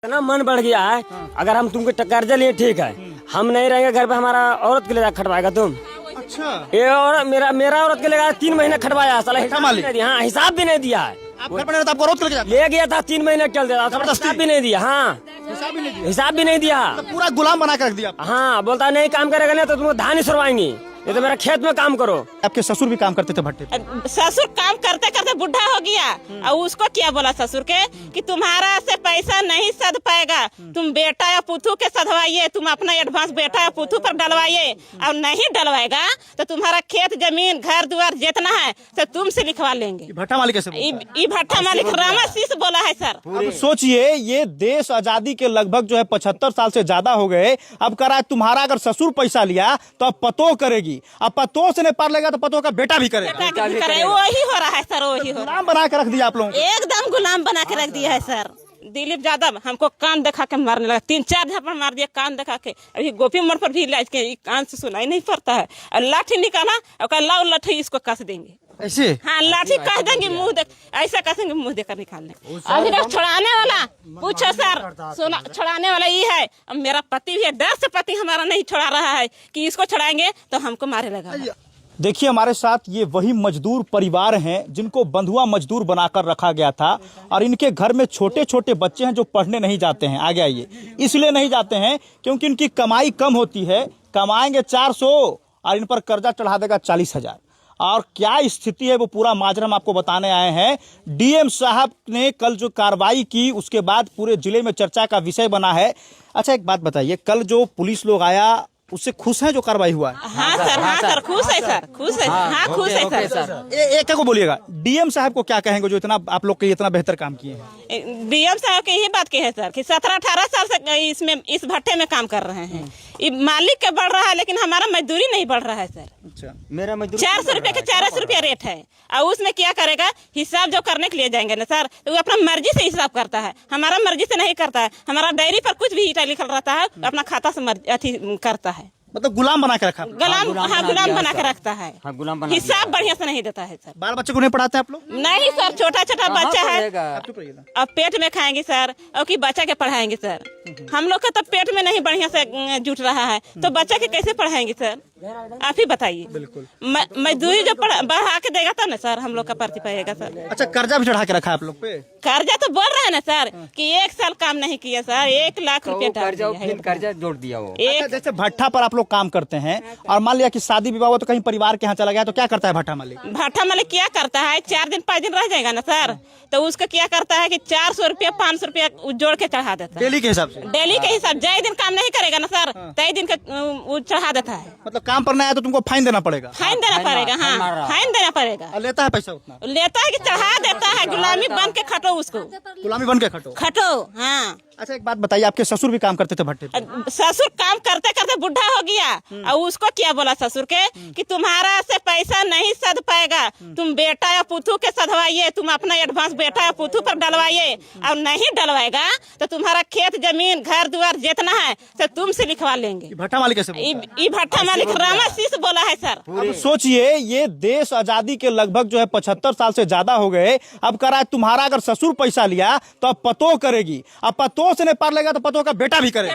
इतना मन बढ़ गया है। अगर हम तुमको कर्जा लिए ठीक है, हम नहीं रहेंगे घर पे, हमारा औरत के लिए खटवाएगा तुम। अच्छा, ये और मेरा औरत के लिए 3 महीने खटवाया, साला हिसाब भी नहीं दिया। हाँ, हिसाब भी नहीं दिया है। आप घर पर नहीं रहते, आपको औरत करके ले गया था 3 महीने चल देता, हिसाब भी नहीं दिया। हाँ, हिसाब भी नहीं दिया। पूरा गुलाम बना के रख दिया। हाँ, बोलता नहीं काम करेगा नहीं तो तुमको धान ही सुरवाएंगे, ये तो मेरा खेत में काम करो। आपके ससुर भी काम करते थे भट्टे पे? ससुर काम करते करते बुढ़ा हो गया और उसको क्या बोला ससुर के कि तुम्हारा से पैसा नहीं सध पाएगा, तुम बेटा या पुथू के सधवाइए, तुम अपना एडवांस बेटा या पुथू पर डलवाइए, और नहीं डलवाएगा तो तुम्हारा खेत जमीन घर द्वार जितना है तो तुमसे लिखवा लेंगे। भट्टा मालिक कैसे बोलता है? ये भट्टा मालिक रामाशीष बोला है सर। अब सोचिए, ये देश आजादी के लगभग जो है 75 साल से ज्यादा हो गए। अब कह रहा है तुम्हारा अगर ससुर पैसा लिया तो अब पतो करेगी, अब पतो से नहीं पार लेगा तो पतो का बेटा भी करेगा। वही हो रहा है सर, वही हो रहा है। गुलाम बना के रख दिया आप लोगों को। एकदम गुलाम बना के रख दिया है सर। दिलीप यादव हमको कान दिखा के मारने लगा, 3-4 झापड़ मार दिया कान दिखा के। अभी गोपी मोड़ पर भी इलाज के कान से सुनाई नहीं पड़ता है, और लाठी निकाला और लाओ लाठी इसको कस देंगे ऐसे। हाँ, लाठी कस देंगे, मुंह देख ऐसा कसेंगे, मुंह देकर निकाल लेंगे। अभी तक छुड़ाने वाला पूछो सर, सुना छुड़ाने वाला ये है। अब मेरा पति भी है, डर से पति हमारा नहीं छुड़ा रहा है कि इसको छुड़ाएंगे तो हमको मारे लगा। देखिए, हमारे साथ ये वही मजदूर परिवार हैं जिनको बंधुआ मजदूर बनाकर रखा गया था, और इनके घर में छोटे छोटे बच्चे हैं जो पढ़ने नहीं जाते हैं। आगे आइए। इसलिए नहीं जाते हैं क्योंकि इनकी कमाई कम होती है, कमाएंगे 400 और इन पर कर्जा चढ़ा देगा 40,000। और क्या स्थिति है वो पूरा माजरा हम आपको बताने आए हैं। डीएम साहब ने कल जो कार्रवाई की उसके बाद पूरे जिले में चर्चा का विषय बना है। अच्छा, एक बात बताइए, कल जो पुलिस लोग आया उससे खुश हैं जो कार्रवाई हुआ है? हाँ सर, खुश है सर, खुश है। हाँ, खुश है सर। एक को बोलिएगा, डीएम साहब को क्या कहेंगे जो इतना आप लोग के इतना बेहतर काम किए हैं? डीएम साहब की यही बात की है सर कि 17-18 साल से इसमें इस भट्टे में काम कर रहे हैं। ये मालिक का बढ़ रहा है लेकिन हमारा मजदूरी नहीं बढ़ रहा है सर। अच्छा, मेरा मजदूर 400 रुपए के 400 रुपया रेट है, और उसमें क्या करेगा, हिसाब जो करने के लिए जाएंगे ना सर, तो वो अपना मर्जी से हिसाब करता है, हमारा मर्जी से नहीं करता है। हमारा डायरी पर कुछ भी ईटा लिखल रहता है, अपना खाता से करता है। मतलब गुलाम बना के रखा। गुलाम बना के रखता है। हाँ, गुलाम बना हिसाब बढ़िया से नहीं देता है सर। बाल बच्चे को नहीं पढ़ाते आप लोग? नहीं सर, छोटा छोटा बच्चा है, आप अब पेट में खाएंगे सर, और कि बच्चा के पढ़ाएंगे सर। हम लोग का तो पेट में नहीं बढ़िया से जुट रहा है, तो बच्चा के कैसे पढ़ाएंगे सर? आप ही बताइए। बिल्कुल, मजदूरी जो बढ़ा के देगा तब ना सर हम लोग का प्रति पाएगा सर। अच्छा, कर्जा भी चढ़ा के रखा है आप लोग पे? कर्जा तो बोल रहे हैं ना सर कि 1 साल काम नहीं किया सर, 1 लाख रुपया कर्जा जोड़ दिया वो। अच्छा, जैसे भट्टा पर आप लोग काम करते हैं और मान लिया कि शादी विवाह हुआ तो कहीं परिवार के यहाँ चला गया तो क्या करता है भट्टा मालिक? भट्टा मालिक क्या करता है, 4 दिन 5 दिन रह जाएगा ना सर, तो उसका क्या करता है कि 400 रुपया 500 रुपया जोड़ के चढ़ा देता है। डेली के हिसाब से? डेली के हिसाब, जय दिन काम नहीं करेगा ना सर, तय दिन का वो चढ़ा देता है। मतलब काम पर नहीं आया तो तुमको फाइन देना पड़ेगा? फाइन देना पड़ेगा। हाँ, फाइन देना पड़ेगा। लेता है पैसा उतना? लेता है कि चढ़ा देता है, गुलामी बन के खटो उसको, गुलामी बन के खटो। हाँ। अच्छा, एक बात बताइए, आपके ससुर भी काम करते थे भट्टे पे? ससुर काम करते करते बुढ़ा हो गया, और उसको क्या बोला ससुर के कि तुम्हारा से पैसा नहीं सध पाएगा, तुम बेटा या पुथू के सधवाइए, तुम अपना एडवांस बेटा या पुथू पर डलवाइए, और नहीं डलवाएगा तो तुम्हारा खेत जमीन घर द्वार जितना है तो तुमसे लिखवा लेंगे। भट्टा मालिक कैसे बोलता है? ये भट्टा मालिक रामाशीष बोला है सर। अब सोचिए, ये देश आजादी के लगभग जो है 75 साल से ज्यादा हो गए। अब कह रहा है तुम्हारा अगर ससुर पैसा लिया तो अब पतो करेगी, अब पतो से नहीं पार लेगा तो पतो का बेटा भी करेगा।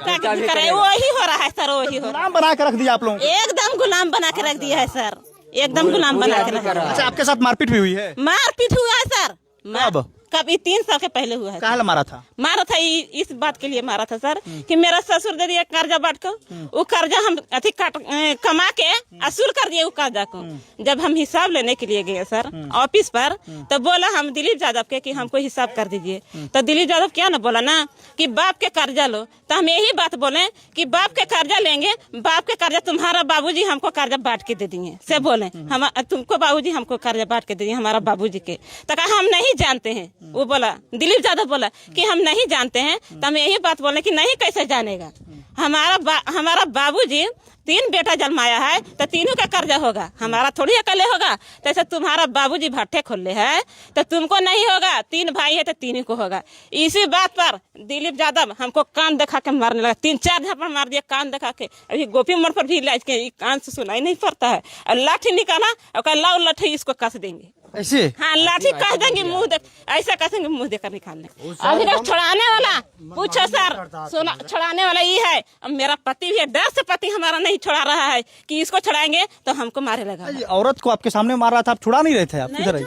वही हो रहा है सर, वही हो रहा है। गुलाम बना के रख दिया आप लोगों को। एकदम गुलाम बना के रख दिया है सर, एकदम गुलाम बना के रख दिया। अच्छा, आपके साथ मारपीट भी हुई है? मारपीट हुआ है सर। कभी 3 साल के पहले हुआ है। कहाँ मारा था? मारा था इस बात के लिए मारा था सर कि मेरा ससुर दे दिया कर्जा बांट को, वो कर्जा हम अति कमा के असूल कर दिए वो कर्जा को। जब हम हिसाब लेने के लिए गए सर ऑफिस पर, तो बोला हम दिलीप यादव के कि हमको हिसाब कर दीजिए, तो दिलीप यादव क्या ना बोला ना कि बाप के कर्जा लो, तो हम यही बात बोले कि बाप के कर्जा लेंगे, बाप के कर्जा तुम्हारा बाबूजी हमको कर्जा बांट के दे दिए से बोले, हम तुमको बाबूजी हमको कर्जा बांट के दे दिए हमारा बाबूजी के। तो कहा हम नहीं जानते हैं, वो बोला दिलीप यादव बोला कि हम नहीं जानते हैं, तो हम यही बात बोले कि नहीं कैसे जानेगा, हमारा बाबूजी 3 बेटा जन्माया है तो तीनों का कर्जा होगा, हमारा थोड़ी अकेले होगा। जैसे तुम्हारा बाबूजी भट्टे खोले है तो तुमको नहीं होगा, 3 भाई है तो तीनों को होगा। इसी बात पर दिलीप यादव हमको कान दिखा के मारने लगा, 3-4 झापड़ मार दिया कान दिखा के। अभी गोपी मोड़ पर भी इलाज के कान से सुनाई नहीं पड़ता है, और लाठी निकाला और लाओ लाठी इसको कस देंगे। ऐसे हाँ लाठी कह देंगे मुंह देख, ऐसा कहेंगे मुंह देकर निकाल लें। अभी तक छुड़ाने वाला पूछो सर, सोना छुड़ाने वाला ये है। अब मेरा पति भी है, डर से पति हमारा नहीं छुड़ा रहा है कि इसको छुड़ाएंगे तो हमको मारे लगा। ये औरत को आपके सामने मार रहा था, आप छुड़ा नहीं रहे थे? आप किधर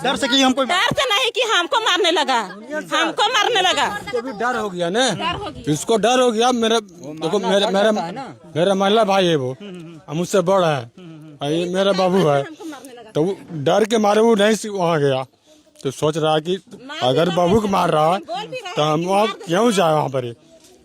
डर से कि हमको डर से नहीं कि हमको मारने लगा, हमको मारने लगा। तो भी डर हो गया ना, इसको डर हो गया। मेरा देखो मेरा महिला भाई है, वो मुझसे बड़ा है, ये मेरा बाबू है। तो वो डर के मारे वो नहीं वहाँ गया, तो सोच रहा कि अगर बाबू को मार रहा है तो हम वहाँ क्यों जाए वहाँ पर,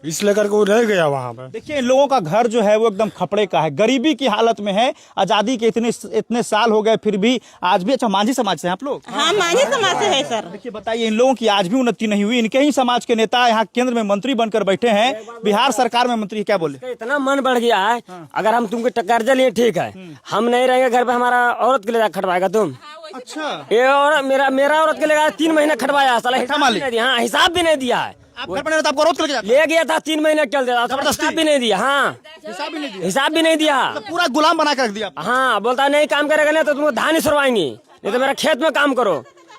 इसलिए करके वो रह गया वहाँ पर। देखिए इन लोगों का घर जो है वो एकदम खपड़े का है, गरीबी की हालत में है। आजादी के इतने साल हो गए फिर भी आज भी। अच्छा, मांझी समाज से हैं आप लोग? हाँ मांझी समाज से है सर। देखिए बताइए, इन लोगों की आज भी उन्नति नहीं हुई। इनके ही समाज के नेता यहाँ केंद्र में मंत्री बनकर बैठे हैं, बिहार सरकार में मंत्री। क्या बोले? इतना मन बढ़ गया है, अगर हम तुमको कर्जा लिए ठीक है, हम नहीं रहेंगे घर पे, हमारा औरत के लिए खटवाएगा तुम। अच्छा, ये और मेरा औरत के लिए 3 महीने खटवाया, साला हिसाब भी नहीं दिया। हाँ हिसाब भी नहीं दिया है। आप घर पर आपको औरत ले गया था 3 महीने चल देता, हिसाब भी नहीं दिया। हाँ हिसाब भी नहीं दिया, पूरा गुलाम बना के रख दिया। हाँ बोलता नहीं काम करेगा नहीं तो तुमको धान ही सुरवाएंगे, नहीं तो मेरा खेत में काम करो।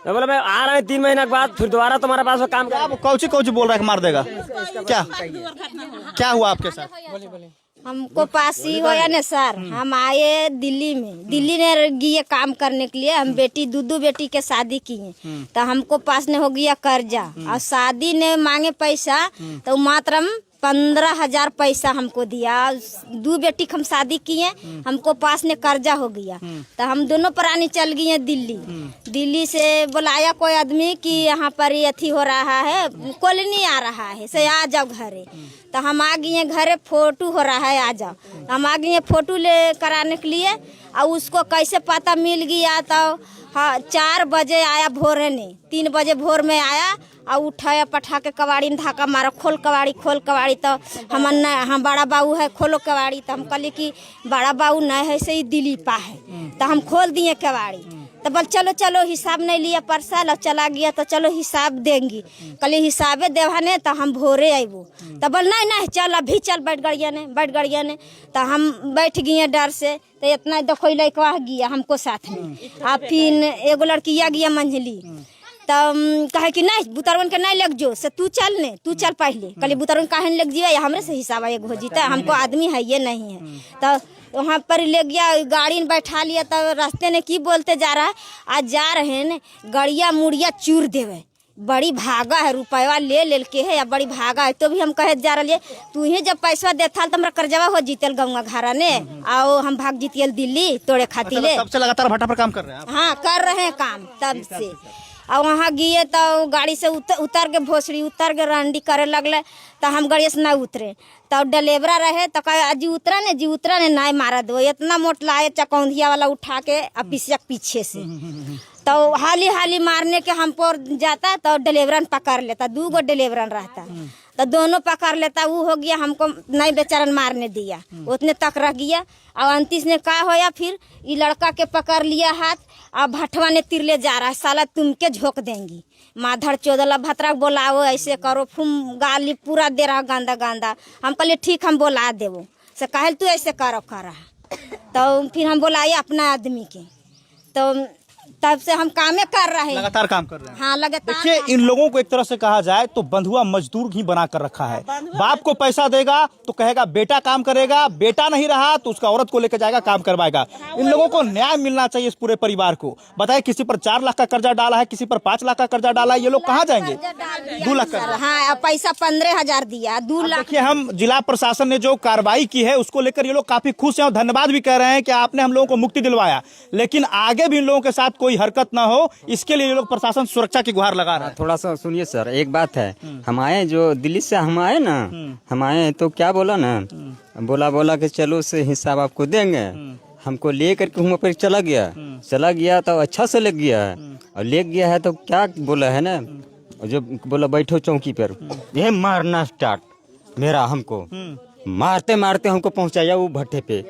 मैं बोला मैं आ रहा है 3 महीने के बाद, फिर दोबारा तुम्हारे पास में काम कर। आप कौची बोल रहा है मार देगा? क्या हुआ आपके साथ? हमको पास ही होया ना सर, हम आए दिल्ली में, दिल्ली ने गए काम करने के लिए। हम बेटी दो बेटी के शादी किए, तो हमको पास ने हो गया कर्जा, और शादी ने मांगे पैसा तो मात्र 15,000 पैसा हमको दिया। 2 बेटी हम शादी किए, हमको पास ने कर्जा हो गया, तो हम दोनों प्राणी चल गए दिल्ली। दिल्ली से बुलाया कोई आदमी कि यहाँ पर ये अथी हो रहा है, कॉलोनी आ रहा है, से आ जाओ घरे। तो हम आ गए घरे, फोटो हो रहा है, आ जाओ। हम आ गए फोटो ले कराने के लिए, और उसको कैसे पता मिल गया तो हाँ 4 बजे आया भोरे ने, 3 बजे भोर में आया और उठाया पठा के कबाड़ी में धाका मारा, खोल कबाड़ी। तो हम बड़ा बाबू है, खोलो कबाड़ी। तो हम कहले कि बड़ा बाबू नहीं है, से ही दिलीपा है। तो हम खोल दिए कबाड़ी, तो बोल चलो हिसाब नहीं लिया परसाल, और चला गया तो चलो हिसाब देंगी। कहले हिसाबे देवाने तो हम भोरे आइबो। तो बोल नहीं चल अभी चल, बैठ गड़िया ने। तो हम बैठ गए डर से। तो इतना देखो लड़का गया हमको साथ में, और फिर एगो लड़किया गया मंझली। तो कहे कि नहीं बुतरवन के नहीं लग जो, से तू चल पहले। कहले बुतरवन काहे लग जिए, हमरे से हिसाब एक हो जीता, हमको आदमी है ये नहीं है। तो वहाँ पर ले गया, गाड़ी में बैठा लिया। तो रास्ते ने की बोलते जा रहा है, आज जा रहे हैं गड़िया मुड़िया चूर देवे, बड़ी भागा है, रुपया ले के है, या बड़ी भागा है। तो भी हम कहे जा रहे, तू ही जब पैसा देता तो हमारा कर्जवा हो जीतल गौवा घरा ने, आओ हम भाग जीतियल दिल्ली तोड़े खातिर। तब से लगातार भट्टा पर काम कर रहे हैं? हाँ कर रहे हैं काम तब से। और वहाँ गए तो गाड़ी से उतर के भोसड़ी उतर के रंडी करे लगले। तो हम गाड़ी से ना उतरे, तो डलेवरा रहे तो कहे जी उतरा ने नहीं मारा दो। इतना मोट लाए चकौंधिया वाला उठा के पीछे से, तो हाली मारने के हम पर जाता। तो डलेवरन पकड़ लेता, 2 डलेवरन रहता, तो दोनों पकड़ लेता। वो हो गया, हमको नहीं बेचारन मारने दिया, उतने तक रह गया। और 29 ने का होया, फिर ये लड़का के पकड़ लिया हाथ, और भटवा ने तिरले जा रहा है, साला तुमके झोंक देंगी, माधर चौदला भतरा बोलाओ, ऐसे करो, फुम गाली पूरा दे रहा गांदा। हम कहले ठीक हम बोला देवो, से कहल तू ऐसे करो कर रहा। तो फिर हम बोलाए अपना आदमी के, तो तब से हम कामे कर रहे हैं, लगातार काम कर रहे हैं। हाँ लगातार। देखिए इन लोगों को एक तरह से कहा जाए तो बंधुआ मजदूर ही बना कर रखा है। बाप को पैसा देगा तो कहेगा बेटा काम करेगा, बेटा नहीं रहा तो उसका औरत को लेकर जाएगा काम करवाएगा। इन लोगों को न्याय मिलना चाहिए इस पूरे परिवार को। बताए किसी पर 4 लाख का कर्जा डाला है, किसी पर 5 लाख का कर्जा डाला है, ये लोग कहाँ जाएंगे? 2 लाख का। हाँ पैसा 15,000 दिया, 2 लाख। देखिए हम जिला प्रशासन ने जो कार्रवाई की है उसको लेकर ये लोग काफी खुश हैं और धन्यवाद भी कह रहे हैं कि आपने हम लोगों को मुक्ति दिलवाया, लेकिन आगे भी इन लोगों के साथ कोई हरकत ना हो इसके लिए ये लोग प्रशासन सुरक्षा की गुहार लगा रहे हैं। थोड़ा सा सुनिए सर, एक बात है, हम आए जो दिल्ली से हम आए ना, हम आए तो क्या बोला ना, बोला कि चलो से हिसाब आपको देंगे। हमको ले करके वहाँ पर चला गया तो अच्छा से लग गया है, और ले गया है तो क्या बोला है ना, जो बोला बैठो चौकी पर, ये मारना स्टार्ट मेरा, हमको मारते मारते हमको पहुँचाया वो भट्टे पे,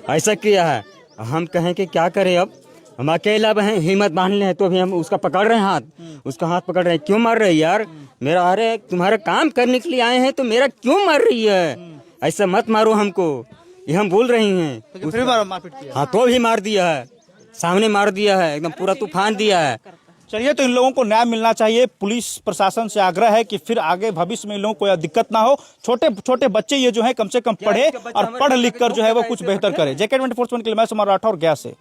ऐसा किया है। हम कहें कि क्या करें, अब हम अकेला हैं, हिम्मत बांधने हैं तो भी हम उसका पकड़ रहे हैं हाथ, उसका हाथ पकड़ रहे हैं। क्यों मार रही यार मेरा, अरे तुम्हारा काम करने के लिए आए हैं तो मेरा क्यों मार रही है, ऐसा मत मारो हमको, ये हम बोल रही हैं। फिर मारपीट किया? हाँ तो भी मार दिया है, सामने मार दिया है, एकदम पूरा तूफान दिया है। चलिए, तो इन लोगों को न्याय मिलना चाहिए। पुलिस प्रशासन से आग्रह है कि फिर आगे भविष्य में इन लोगों को यह दिक्कत ना हो। छोटे छोटे बच्चे ये जो है कम से कम पढ़े और पढ़ लिख कर जो है वो कुछ बेहतर करे। JK24 के लिए मैं सुमन राठौर गया से।